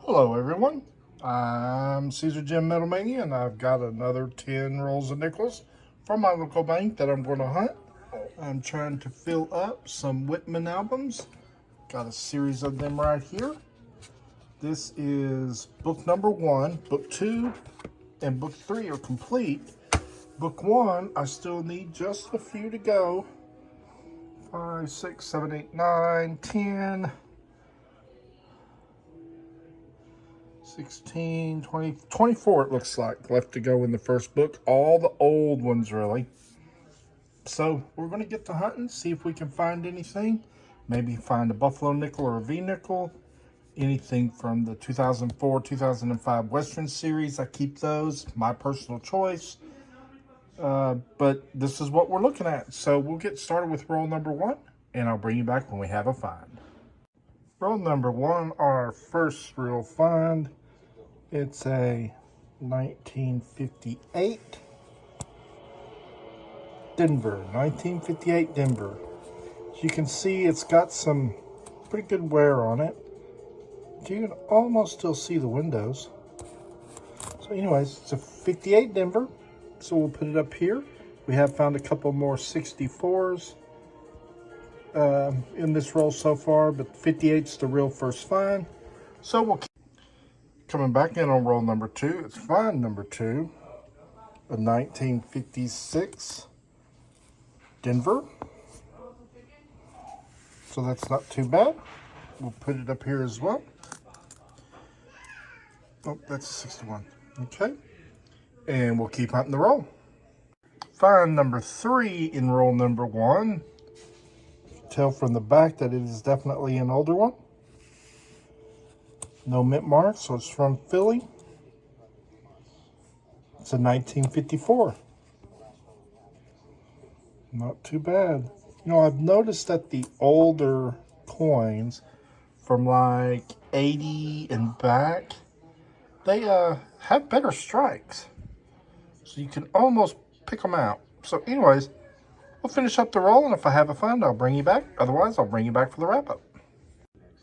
Hello everyone, I'm Caesar Jim Metalmania and I've got another 10 rolls of nickels from my local bank that I'm going to hunt. I'm trying to fill up some Whitman albums. Got a series of them right here. This is book number 1, book 2 and book 3 are complete. Book 1, I still need just a few to go. 5, 6, 7, 8, 9, 10, 16, 20, 24 it looks like left to go in the first book. All the old ones, really. So we're going to get to hunting, see if we can find anything. Maybe find a buffalo nickel or a V-nickel. Anything from the 2004, 2005 Western series. I keep those, my personal choice. But this is what we're looking at. So we'll get started with roll number 1, and I'll bring you back when we have a find. Roll number 1, our first real find. It's a 1958 Denver. 1958 Denver. As you can see, it's got some pretty good wear on it. You can almost still see the windows. So anyways, it's a 58 Denver. So we'll put it up here. We have found a couple more 64s in this roll so far, but 58's the real first find. So we'll keep coming back in on roll number 2. It's find number 2, a 1956 Denver. So that's not too bad. We'll put it up here as well. Oh, that's a 61. Okay. And we'll keep hunting the roll. Find number 3 in roll number 1. Tell from the back that it is definitely an older one. No mint mark, so it's from Philly. It's a 1954. Not too bad. You know, I've noticed that the older coins from like 80 and back, they have better strikes. So you can almost pick them out. So anyways, we'll finish up the roll, and if I have a find, I'll bring you back. Otherwise, I'll bring you back for the wrap-up.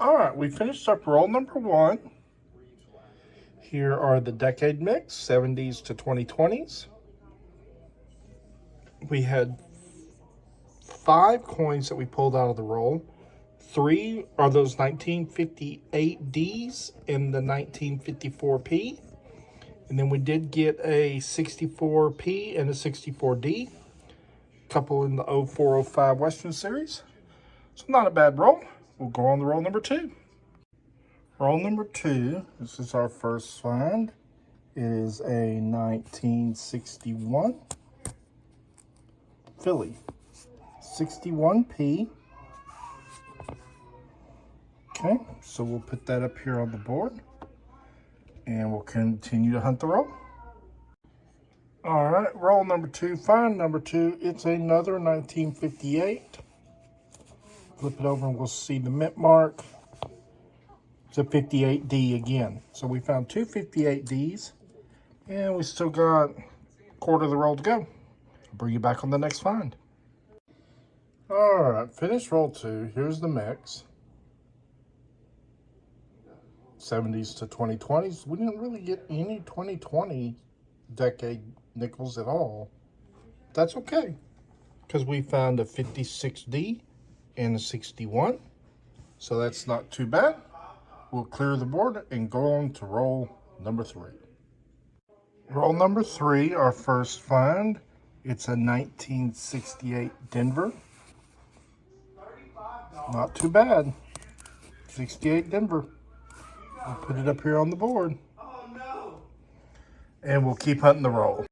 All right, we finished up roll number 1. Here are the decade mix, 70s to 2020s. We had 5 coins that we pulled out of the roll. 3 are those 1958Ds and the 1954P. And then we did get a 64P and a 64D. A couple in the 0405 Western Series. So not a bad roll. We'll go on to roll number 2. Roll number 2, this is our first find. It is a 1961 Philly. 61P. Okay, so we'll put that up here on the board. And we'll continue to hunt the roll. All right, roll number 2, find number 2. It's another 1958. Flip it over and we'll see the mint mark. It's a 58D again. So we found 2 58Ds. And we still got a quarter of the roll to go. I'll bring you back on the next find. All right, finished roll 2. Here's the mix. 70s to 2020s. We didn't really get any 2020 decade nickels at all. That's okay, because we found a 56D and a 61. So that's not too bad. We'll clear the board and go on to roll number 3. Roll number 3, our first find. It's a 1968 Denver. Not too bad. 68 Denver. We'll put it up here on the board. And we'll keep hunting the roll.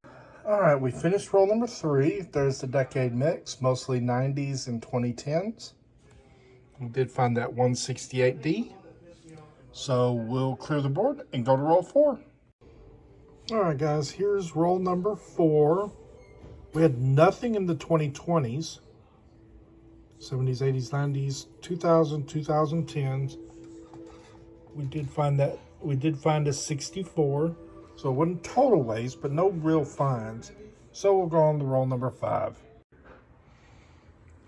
All right, we finished roll number 3. There's the decade mix, mostly 90s and 2010s. We did find that 168D. So we'll clear the board and go to roll 4. All right, guys, here's roll number 4. We had nothing in the 2020s. 70s, 80s, 90s, 2000, 2010s. We did find a 64. So it wasn't total waste, but no real finds. So we'll go on to roll number 5.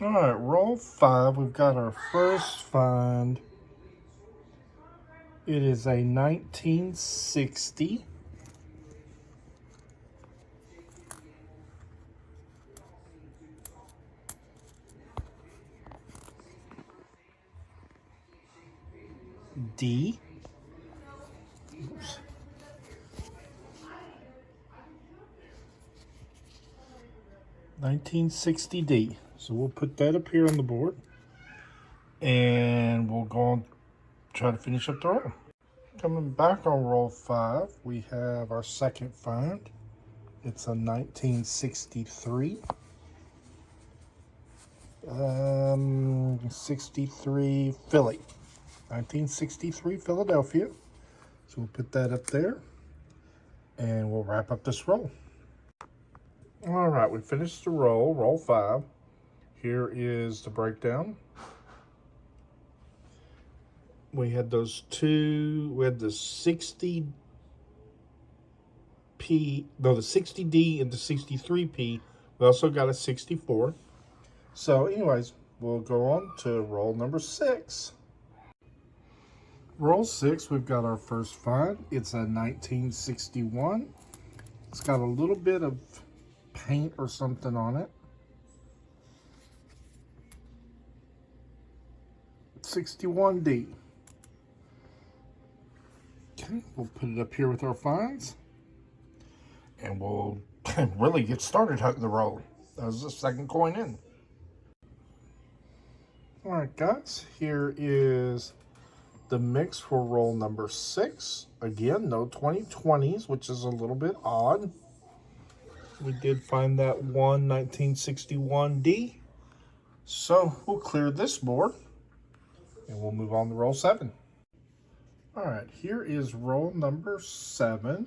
All right, roll 5. We've got our first find. It is a 1960 D. Oops. 1960D. So we'll put that up here on the board. And we'll go on, try to finish up the roll. Coming back on roll 5, we have our second find. It's a 1963. 63 Philly. 1963 Philadelphia. So we'll put that up there. And we'll wrap up this roll. All right, we finished the roll, roll 5. Here is the breakdown. We had those two, we had the 60P, no, the 60D and the 63P. We also got a 64. So anyways, we'll go on to roll number 6. Roll 6, we've got our first find. It's a 1961. It's got a little bit of paint or something on it. 61D. Okay, we'll put it up here with our finds. And we'll really get started hunting the roll. That was the second coin in. All right, guys, here is the mix for roll number 6. Again, no 2020s, which is a little bit odd. We did find that one 1961D. So we'll clear this board and we'll move on to roll 7. All right, here is roll number 7.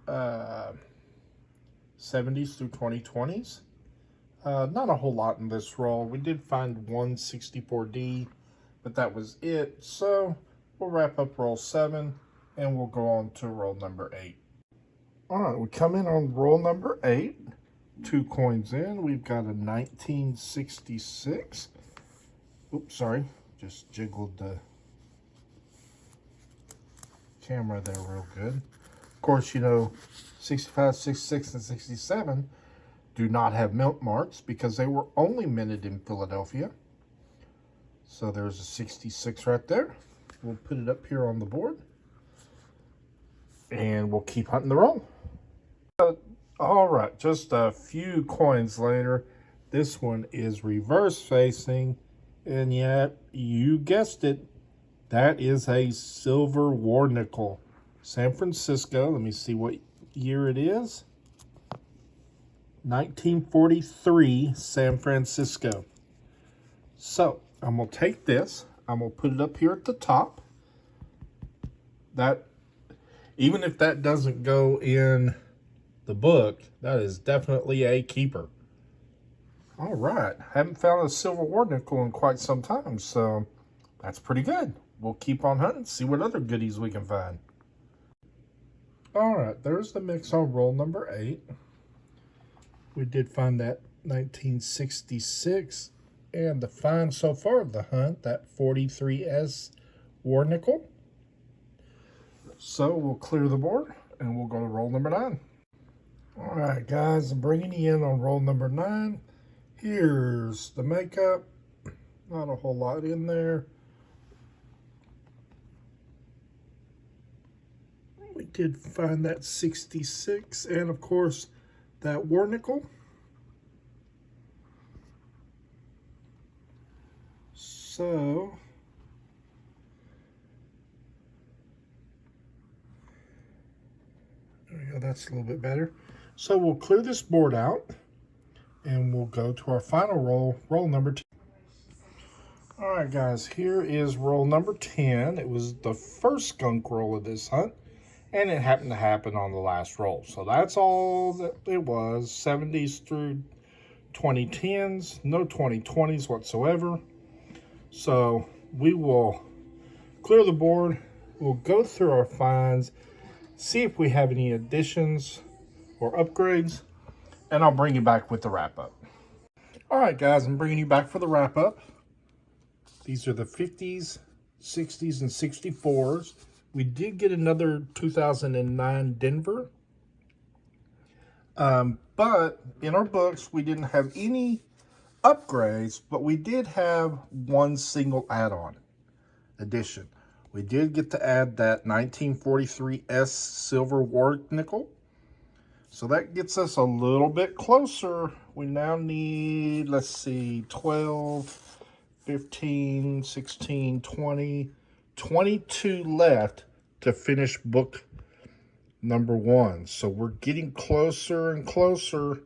70s through 2020s. Not a whole lot in this roll. We did find one 64D, but that was it. So we'll wrap up roll 7 and we'll go on to roll number 8. All right, we come in on roll number 8. 2 coins in. We've got a 1966. Oops, sorry. Just jiggled the camera there real good. Of course, you know, 65, 66, and 67 do not have milk marks because they were only minted in Philadelphia. So there's a 66 right there. We'll put it up here on the board. And we'll keep hunting the roll. All right, just a few coins later. This one is reverse facing. And yet, you guessed it, that is a silver war nickel. San Francisco, let me see what year it is. 1943 San Francisco. So, I'm going to take this. I'm going to put it up here at the top. That, even if that doesn't go in the book, that is definitely a keeper. All right. Haven't found a silver war nickel in quite some time, so that's pretty good. We'll keep on hunting, see what other goodies we can find. All right, there's the mix on roll number 8. We did find that 1966, and the find so far of the hunt, that 43S war nickel. So we'll clear the board, and we'll go to roll number 9. All right, guys, I'm bringing you in on roll number 9. Here's the makeup. Not a whole lot in there. We did find that 66 and, of course, that war nickel. So, there we go. That's a little bit better. So we'll clear this board out and we'll go to our final roll, roll number 10. All right, guys, here is roll number 10. It was the first skunk roll of this hunt. And it happened to happen on the last roll. So that's all that it was. 70s through 2010s. No 2020s whatsoever. So we will clear the board. We'll go through our finds. See if we have any additions or upgrades. And I'll bring you back with the wrap up. All right, guys. I'm bringing you back for the wrap up. These are the 50s, 60s, and 64s. We did get another 2009 Denver. But in our books, we didn't have any upgrades, but we did have one single add-on edition. We did get to add that 1943 S silver war nickel. So that gets us a little bit closer. We now need, let's see, 12, 15, 16, 20, 22 left to finish book number 1. So we're getting closer and closer.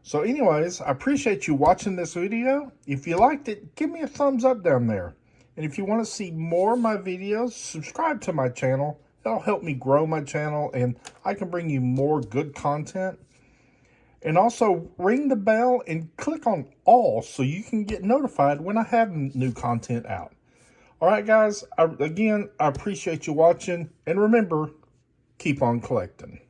So anyways, I appreciate you watching this video. If you liked it, give me a thumbs up down there. And if you want to see more of my videos, subscribe to my channel. That'll help me grow my channel and I can bring you more good content. And also ring the bell and click on all so you can get notified when I have new content out. All right, guys. Again, I appreciate you watching. And remember, keep on collecting.